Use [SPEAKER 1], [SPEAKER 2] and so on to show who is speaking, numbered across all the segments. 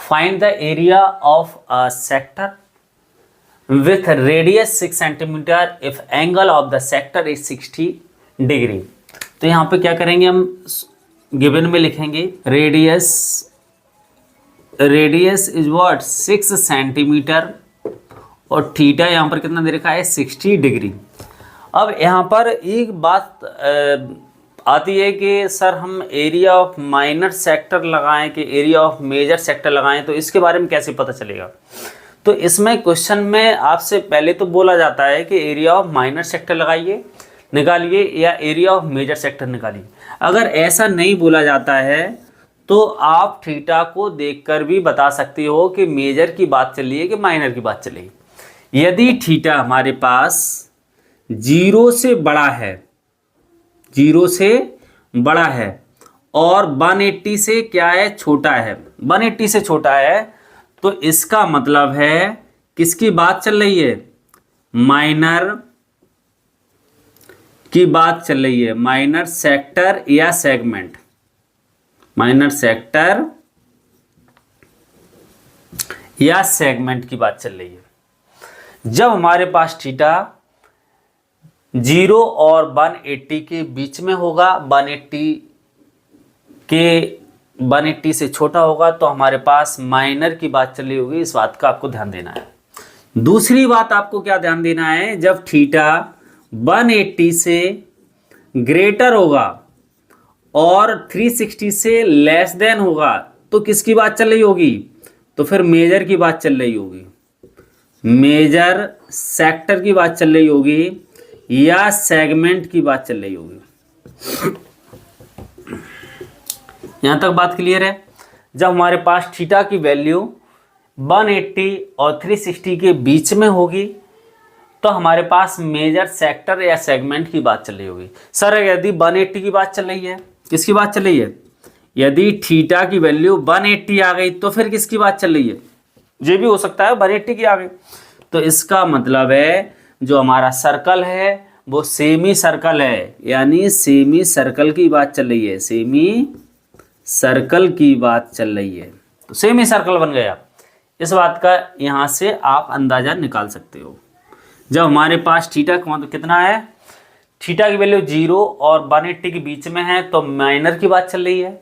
[SPEAKER 1] Find the area of a sector with radius 6 centimetre if angle of the sector is 60 degree. तो यहाँ पे क्या करेंगे, हम गिवन में लिखेंगे रेडियस इज व्हाट 6 सेंटीमीटर और थीटा यहाँ पर कितना दे रखा है 60 डिग्री। अब यहाँ पर एक बात आती है कि सर हम एरिया ऑफ माइनर सेक्टर लगाएं कि एरिया ऑफ मेजर सेक्टर लगाएं, तो इसके बारे में कैसे पता चलेगा। तो इसमें क्वेश्चन में आपसे पहले तो बोला जाता है कि एरिया ऑफ माइनर सेक्टर लगाइए निकालिए या एरिया ऑफ मेजर सेक्टर निकालिए। अगर ऐसा नहीं बोला जाता है तो आप थीटा को देखकर भी बता सकते हो कि मेजर की बात चल रही है कि माइनर की बात चल रही है। यदि थीटा हमारे पास 0 से बड़ा है, 0 से बड़ा है और 180 से क्या है छोटा है, 180 से छोटा है, तो इसका मतलब है किसकी बात चल रही है, माइनर की बात चल रही है, माइनर सेक्टर या सेगमेंट, माइनर सेक्टर या सेगमेंट की बात चल रही है। जब हमारे पास थीटा 0 और 180 के बीच में होगा, 180 से छोटा होगा, तो हमारे पास माइनर की बात चल रही होगी। इस बात का आपको ध्यान देना है। दूसरी बात आपको क्या ध्यान देना है, जब थीटा 180 से ग्रेटर होगा और 360 से लेस देन होगा, तो किसकी बात चल रही होगी, तो फिर मेजर की बात चल रही होगी, मेजर सेक्टर की बात चल रही होगी या सेगमेंट की बात चल रही होगी। यहां तक बात क्लियर है। जब हमारे पास थीटा की वैल्यू 180 और 360 के बीच में होगी तो हमारे पास मेजर सेक्टर या सेगमेंट की बात चल रही होगी। सर यदि 180 की बात चल रही है, किसकी बात चल रही है, यदि थीटा की वैल्यू 180 आ गई तो फिर किसकी बात चल रही है, ये भी हो सकता है 180 की आ गई। तो इसका मतलब है जो हमारा सर्कल है वो सेमी सर्कल है, यानी सेमी सर्कल की बात चल रही है, सेमी सर्कल की बात चल रही है, तो सेमी सर्कल बन गया। इस बात का यहाँ से आप अंदाजा निकाल सकते हो। जब हमारे पास थीटा कितना है, थीटा की वैल्यू 0 और 180 के बीच में है तो माइनर की बात चल रही है,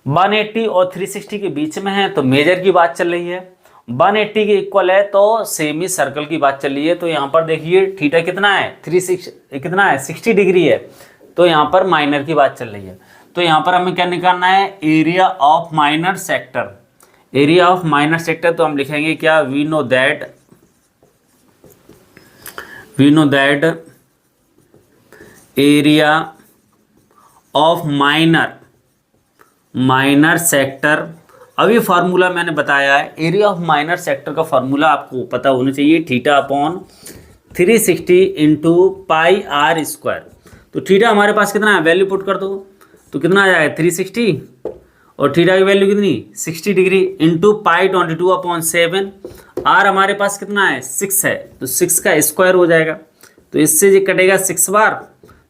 [SPEAKER 1] 180 और 360 के बीच में है तो मेजर की बात चल रही है, 180 के इक्वल है तो सेमी सर्कल की बात चल रही है। तो यहाँ पर देखिए थीटा कितना है, 60 डिग्री है, तो यहाँ पर माइनर की बात चल रही है। तो यहाँ पर हमें क्या निकालना है, area of minor sector. Area of minor sector तो हम लिखेंगे क्या, we know that area of minor sector. अभी फार्मूला मैंने बताया है, एरिया ऑफ माइनर सेक्टर का फार्मूला आपको पता होना चाहिए, theta upon 360 into pi r square. तो थीटा हमारे पास कितना है, वैल्यू पुट कर दो तो कितना आ जाएगा 360 और थीटा की वैल्यू कितनी 60 डिग्री इंटू पाई 22/7। आर हमारे पास कितना है 6 है, तो 6 का स्क्वायर हो जाएगा, तो इससे ये कटेगा 6 बार,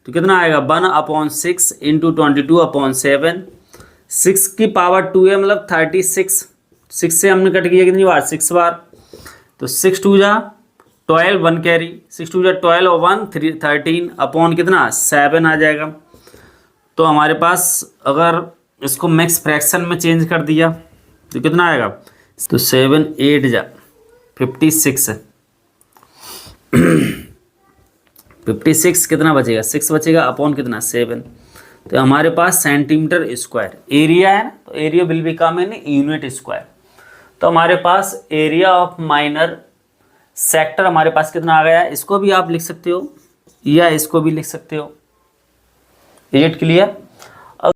[SPEAKER 1] तो कितना आएगा 1/6 इंटू 22/7। 6 की पावर 2 है मतलब 36, 6 से हमने कट किया कितनी बार 6 बार, तो 6 2 जा 12 1 कैरी, 6 2 जा 12 और 1 13 अपॉन कितना 7 आ जाएगा। तो हमारे पास अगर इसको मैक्स फ्रैक्शन में चेंज कर दिया तो कितना आएगा, तो 7 8 जा 56 56 कितना बचेगा 6 बचेगा अपॉन कितना 7। तो हमारे पास सेंटीमीटर स्क्वायर एरिया है ना, तो area will become in unit square. तो हमारे पास एरिया ऑफ माइनर सेक्टर हमारे पास कितना आ गया, इसको भी आप लिख सकते हो या इसको भी लिख सकते हो। Is it clear.